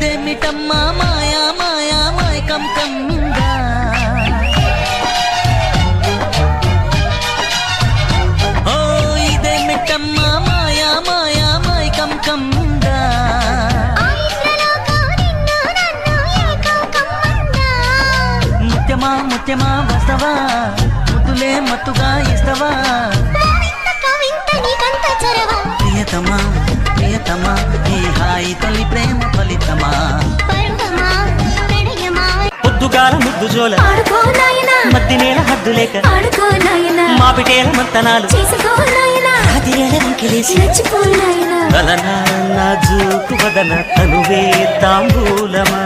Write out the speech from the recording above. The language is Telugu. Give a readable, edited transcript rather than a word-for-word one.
ఇదేమిటమ్మా మాయా మాయా మాయకం కమ్మిందా ఓ ఇదేమిటమ్మా మాయా మాయా మాయకం కమ్మిందా ముత్యమా ముత్యమా వస్తవా ముద్దులే మత్తుగా ఇస్తవా ప్రియతమా ప్రియతమా ఈ హాయి తొలి ప్రేమ ఫలితమా పొద్దుగాల ముద్దు జోల మద్ది నేల హద్దు లేక మాపిటేల మంతనాలు నా జూకు వదన తనువే తాంబూలమా